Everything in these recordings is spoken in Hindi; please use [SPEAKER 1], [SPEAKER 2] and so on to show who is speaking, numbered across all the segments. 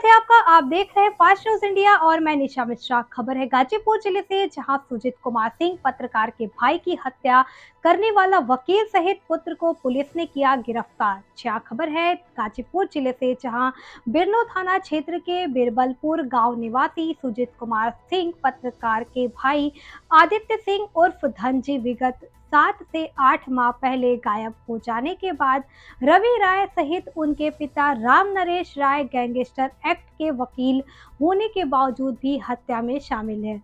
[SPEAKER 1] स्वागत है आपका। आप देख रहे हैं फास्ट न्यूज इंडिया और मैं निशा मिश्रा। खबर है गाजीपुर जिले से, जहां सुजीत कुमार सिंह पत्रकार के भाई की हत्या करने वाला वकील सहित पुत्र को पुलिस ने किया गिरफ्तार। क्या खबर है गाजीपुर जिले से, जहां बिरनो थाना क्षेत्र के बिरबलपुर गांव निवासी सुजीत कुमार सिंह पत्रकार के भाई आदित्य सिंह उर्फ धनजी विगत 7 से 8 माह पहले गायब हो जाने के बाद रवि राय सहित उनके पिता राम नरेश राय गैंगस्टर एक्ट के वकील होने के बावजूद भी हत्या में शामिल है।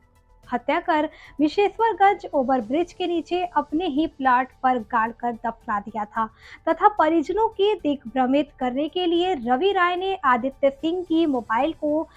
[SPEAKER 1] हत्या कर विशेश्वरगंज ओवरब्रिज के नीचे अपने ही प्लाट पर गाड़कर दफना दिया था तथा परिजनों की दिग्भ्रमित करने के लिए रवि राय ने आदित्य सिंह की मोबाइल को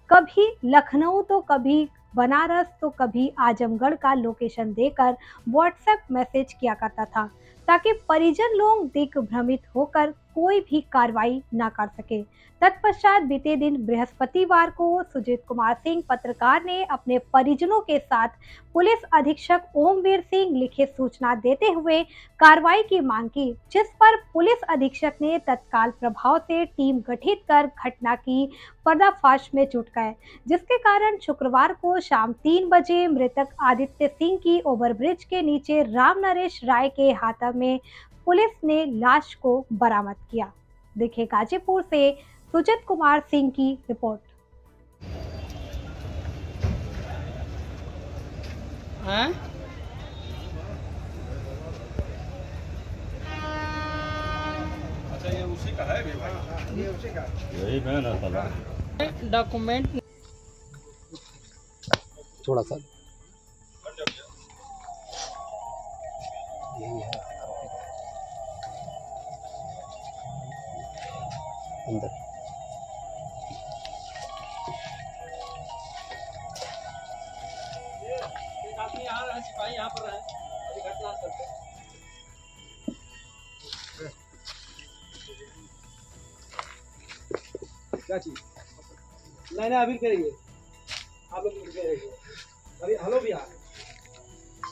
[SPEAKER 1] कभी लखनऊ तो कभी बनारस तो कभी आजमगढ़ का लोकेशन देकर व्हाट्सएप मैसेज किया करता था, ताकि परिजन लोग दिग्भ्रमित होकर कोई भी कार्रवाई न कर सके। तत्पश्चात बीते दिन बृहस्पतिवार को सुजीत कुमार सिंह पत्रकार ने अपने परिजनों के साथ पुलिस अधीक्षक ओमवीर सिंह लिखित सूचना देते हुए कार्रवाई की मांग की, जिस पर पुलिस अधीक्षक ने तत्काल प्रभाव से टीम गठित कर घटना की पर्दाफाश में जुट गए, जिसके कारण शुक्रवार को शाम 3 बजे मृतक आदित्य सिंह की ओवरब्रिज के नीचे राम नरेश राय के हाथ में पुलिस ने लाश को बरामद किया। देखिए गाजीपुर से सुजीत कुमार सिंह की रिपोर्ट।
[SPEAKER 2] अच्छा, ये उसी का है भाई? ये उसी का
[SPEAKER 3] यही मैं ना चला
[SPEAKER 4] डॉक्यूमेंट
[SPEAKER 5] थोड़ा सा यही है अंदर।
[SPEAKER 4] सिपाही यहाँ पर है, घटनास्थल पे।
[SPEAKER 2] क्या चीज? नहीं अभी करेंगे, आप लोग रुके रहिए अभी। हेलो भैया,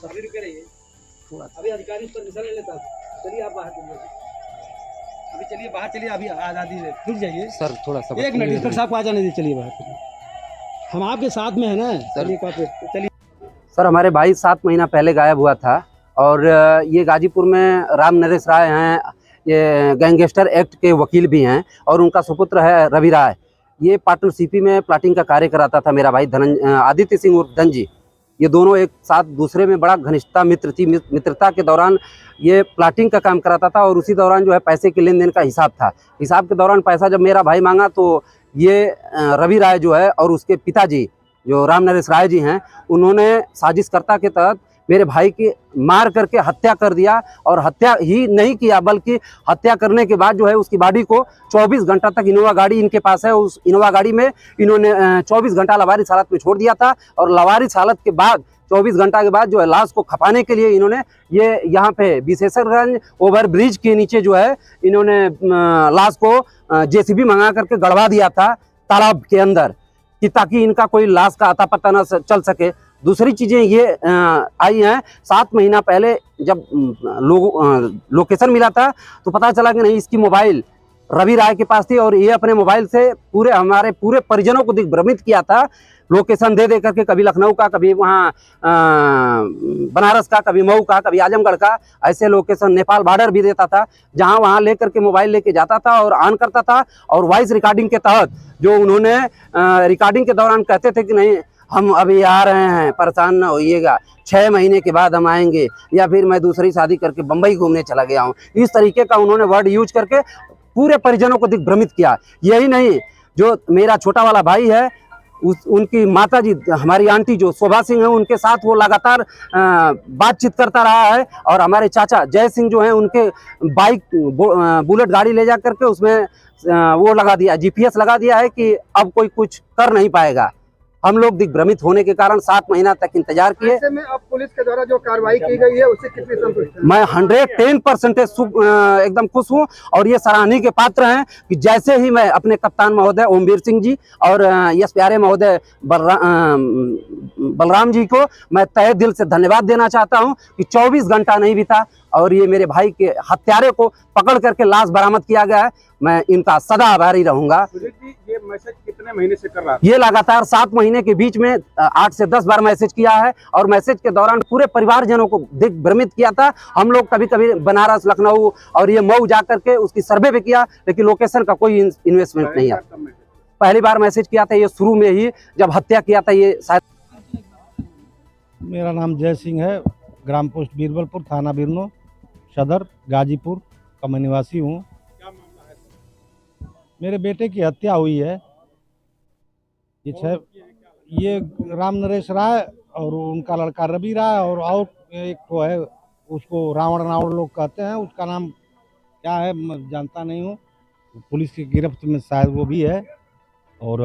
[SPEAKER 2] अभी रुके रहिए, अभी अधिकारी उस पर मिसल ले लेता। चलिए आप बाहर चलिए, अभी चलिए बाहर चलिए, अभी आज़ादी है, रुक जाइए
[SPEAKER 5] सर थोड़ा सा
[SPEAKER 2] एक मिनट, इंस्पेक्टर साहब को आ जाने दीजिए। चलिए बाहर चलिए, हम आपके साथ में है ना। चलिए
[SPEAKER 5] सर, हमारे भाई 7 महीना पहले गायब हुआ था और ये गाजीपुर में राम नरेश राय हैं, ये गैंगस्टर एक्ट के वकील भी हैं और उनका सुपुत्र है रवि राय। ये पाटन सीपी में प्लाटिंग का कार्य कराता था। मेरा भाई आदित्य सिंह उर्फ धनजी, ये दोनों एक साथ दूसरे में बड़ा घनिष्ठता मित्र थी। मित्रता के दौरान ये प्लाटिंग का काम कराता था और उसी दौरान जो है पैसे के लेन देन का हिसाब था। हिसाब के दौरान पैसा जब मेरा भाई मांगा तो ये रवि राय जो है और उसके पिताजी जो राम नरेश राय जी हैं, उन्होंने साजिशकर्ता के तहत मेरे भाई की मार करके हत्या कर दिया। और हत्या ही नहीं किया बल्कि हत्या करने के बाद जो है उसकी बॉडी को 24 घंटा तक, इनोवा गाड़ी इनके पास है, उस इनोवा गाड़ी में इन्होंने 24 घंटा लवारिस हालत में छोड़ दिया था। और लवारिस हालत के बाद 24 घंटा के बाद जो है लाश को खपाने के लिए इन्होंने ये यहाँ पे विशेषरगंज ओवर ब्रिज के नीचे जो है इन्होंने लाश को जेसीबी मंगा करके गड़वा दिया था तालाब के अंदर, कि ताकि इनका कोई लाश का अता पता न चल सके। दूसरी चीज़ें ये आई हैं, 7 महीना पहले जब लोकेशन मिला था तो पता चला कि नहीं, इसकी मोबाइल रवि राय के पास थी और ये अपने मोबाइल से हमारे पूरे परिजनों को दिग्भ्रमित किया था, लोकेशन दे करके, कभी लखनऊ का, कभी वहाँ बनारस का, कभी मऊ का, कभी आजमगढ़ का, ऐसे लोकेशन, नेपाल बॉर्डर भी देता था, जहाँ वहाँ लेकर के मोबाइल लेके जाता था और ऑन करता था। और वॉइस रिकॉर्डिंग के तहत जो उन्होंने रिकॉर्डिंग के दौरान कहते थे कि नहीं हम अभी आ रहे हैं, परेशान न होइएगा, 6 महीने के बाद हम आएंगे, या फिर मैं दूसरी शादी करके बम्बई घूमने चला गया हूँ, इस तरीके का उन्होंने वर्ड यूज करके पूरे परिजनों को दिग्भ्रमित किया। यही नहीं, जो मेरा छोटा वाला भाई है, उनकी माता जी, हमारी आंटी जो शोभा सिंह है, उनके साथ वो लगातार बातचीत करता रहा है। और हमारे चाचा जय सिंह जो हैं, उनके बाइक बुलेट गाड़ी ले जा करके उसमें वो लगा दिया, GPS लगा दिया है कि अब कोई कुछ कर नहीं पाएगा। हम लोग दिग्भ्रमित होने के कारण 7 महीना तक इंतजार किए।
[SPEAKER 2] ऐसे में अब पुलिस के द्वारा जो कार्रवाई की गई है उससे कितनी संतुष्ट हैं?
[SPEAKER 5] मैं 110% एकदम खुश हूँ और ये सराहनीय के पात्र हैं कि जैसे ही मैं अपने कप्तान महोदय ओमवीर सिंह जी और यश प्यारे महोदय बलराम जी को मैं तहे दिल से धन्यवाद देना चाहता हूँ कि 24 घंटा नहीं बीता और ये मेरे भाई के हत्यारे को पकड़ करके लाश बरामद किया गया है। मैं इनका सदा आभारी रहूंगा।
[SPEAKER 3] सुजीत जी, ये मैसेज कितने महीने से कर रहा था?
[SPEAKER 5] ये लगातार 7 महीने के बीच में 8 से 10 बार मैसेज किया है और मैसेज के दौरान पूरे परिवारजनों को दिग्भ्रमित किया था। हम लोग कभी कभी बनारस, लखनऊ और ये मऊ जा करके उसकी सर्वे भी किया, लेकिन लोकेशन का कोई इन्वेस्टमेंट नहीं है। पहली बार मैसेज किया था ये शुरू में ही, जब हत्या किया था ये शायद।
[SPEAKER 6] मेरा नाम जय सिंह है, ग्राम पोस्ट बीरबलपुर, थाना बिरनो, सदर गाजीपुर का मैं निवासी हूँ।
[SPEAKER 3] क्या मामला है सर?
[SPEAKER 6] मेरे बेटे की हत्या हुई है। ये राम नरेश राय और उनका लड़का रवि राय और एक तो है, उसको रावण लोग कहते हैं, उसका नाम क्या है मैं जानता नहीं हूँ। पुलिस की गिरफ्त में शायद वो भी है और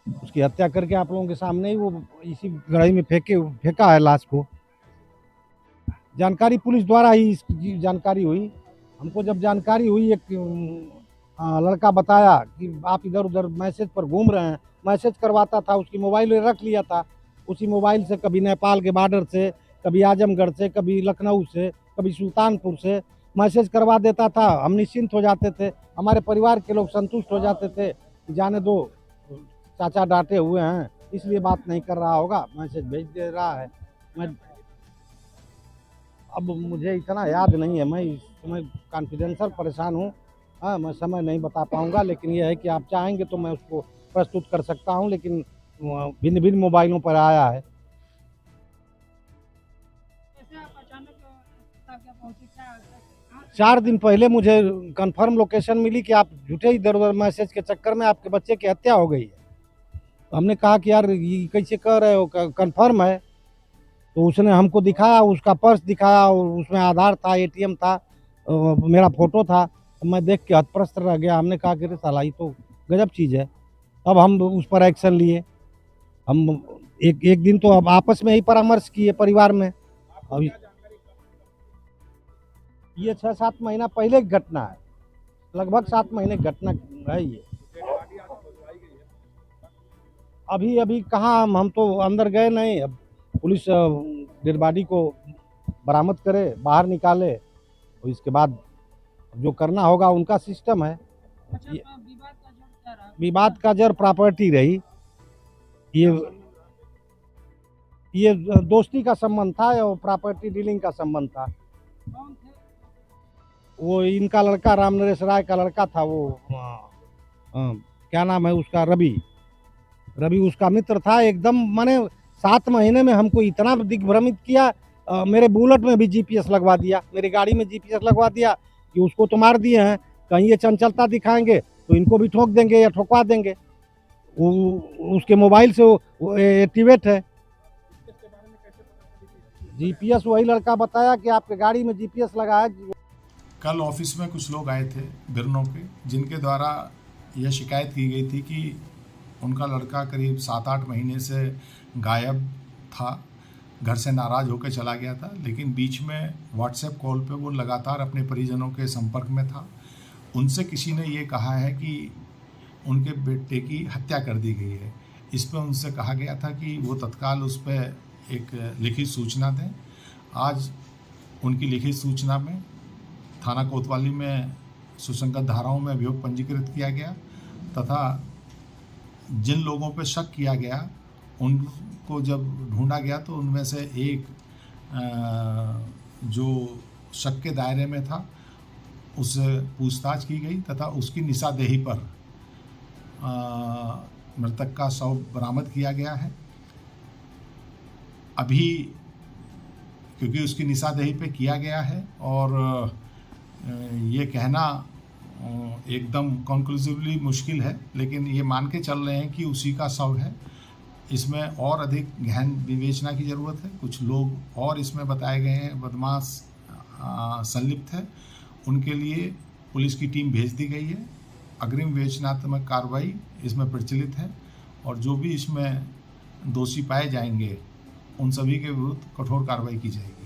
[SPEAKER 6] उसकी हत्या करके आप लोगों के सामने ही वो इसी गढ़ई में फेंका है लाश को। जानकारी पुलिस द्वारा ही इसकी जानकारी हुई। हमको जब जानकारी हुई, एक लड़का बताया कि आप इधर उधर मैसेज पर घूम रहे हैं। मैसेज करवाता था, उसकी मोबाइल रख लिया था। उसी मोबाइल से कभी नेपाल के बॉर्डर से, कभी आजमगढ़ से, कभी लखनऊ से, कभी सुल्तानपुर से मैसेज करवा देता था। हम निश्चिंत हो जाते थे, हमारे परिवार के लोग संतुष्ट हो जाते थे कि जाने दो, चाचा डांटे हुए हैं इसलिए बात नहीं कर रहा होगा, मैसेज भेज दे रहा है। अब मुझे इतना याद नहीं है, मैं इस समय कॉन्फिडेंशियल परेशान हूँ। हाँ, मैं समय नहीं बता पाऊँगा, लेकिन यह है कि आप चाहेंगे तो मैं उसको प्रस्तुत कर सकता हूँ, लेकिन भिन्न भिन्न मोबाइलों पर आया है।
[SPEAKER 4] कैसे आप अचानक क्या पहुंचे, क्या
[SPEAKER 6] 4 दिन पहले मुझे कंफर्म लोकेशन मिली कि आप झूठे इधर उधर मैसेज के चक्कर में आपके बच्चे की हत्या हो गई है। हमने कहा कि यार ये कैसे कह रहे हो, कंफर्म है? तो उसने हमको दिखाया, उसका पर्स दिखाया और उसमें आधार था, ATM था, मेरा फोटो था। मैं देख के हतप्रस्त रह गया। हमने कहा कि अरे साला ये तो गजब चीज़ है। अब हम उस पर एक्शन लिए। हम एक दिन तो अब आपस में ही परामर्श किए परिवार में। अभी ये 6-7 महीना पहले की घटना है, लगभग 7 महीने की घटना है ये। अभी कहाँ, हम तो अंदर गए नहीं। अब पुलिस डेड बॉडी को बरामद करे, बाहर निकाले, और इसके बाद जो करना होगा उनका सिस्टम है।
[SPEAKER 4] अच्छा, विवाद का जड़ क्या रहा?
[SPEAKER 6] विवाद का जड़ प्रॉपर्टी रही। ये दोस्ती का संबंध था और प्रॉपर्टी डीलिंग का संबंध था।
[SPEAKER 4] कौन थे?
[SPEAKER 6] वो इनका लड़का राम नरेश राय का लड़का था, वो क्या नाम है उसका, रवि उसका मित्र था एकदम। माने 7 महीने में हमको इतना दिग्भ्रमित किया। मेरे बुलेट में भी GPS लगवा दिया, मेरी गाड़ी में GPS लगवा दिया कि उसको तो मार दिए हैं, कहीं ये चंचलता दिखाएंगे तो इनको भी ठोक देंगे या ठोकवा देंगे। उसके मोबाइल से वो एक्टिवेट है। GPS वही लड़का बताया कि आपके गाड़ी में GPS लगा है।
[SPEAKER 7] कल ऑफिस में कुछ लोग आए थे बिरनों के, जिनके द्वारा यह शिकायत की गई थी कि उनका लड़का करीब 7-8 महीने से गायब था, घर से नाराज़ होकर चला गया था, लेकिन बीच में व्हाट्सएप कॉल पे वो लगातार अपने परिजनों के संपर्क में था। उनसे किसी ने ये कहा है कि उनके बेटे की हत्या कर दी गई है। इस पर उनसे कहा गया था कि वो तत्काल उस पर एक लिखित सूचना दें। आज उनकी लिखित सूचना में थाना कोतवाली में सुसंगत धाराओं में अभियोग पंजीकृत किया गया तथा जिन लोगों पर शक किया गया उनको जब ढूंढा गया तो उनमें से एक जो शक के दायरे में था उससे पूछताछ की गई तथा उसकी निशानदेही पर मृतक का शव बरामद किया गया है। अभी क्योंकि उसकी निशानदेही पे किया गया है और ये कहना एकदम कंक्लूसिवली मुश्किल है, लेकिन ये मान के चल रहे हैं कि उसी का शव है। इसमें और अधिक गहन विवेचना की ज़रूरत है। कुछ लोग और इसमें बताए गए हैं बदमाश संलिप्त है, उनके लिए पुलिस की टीम भेज दी गई है। अग्रिम विवेचनात्मक कार्रवाई इसमें प्रचलित है और जो भी इसमें दोषी पाए जाएंगे उन सभी के विरुद्ध कठोर कार्रवाई की जाएगी।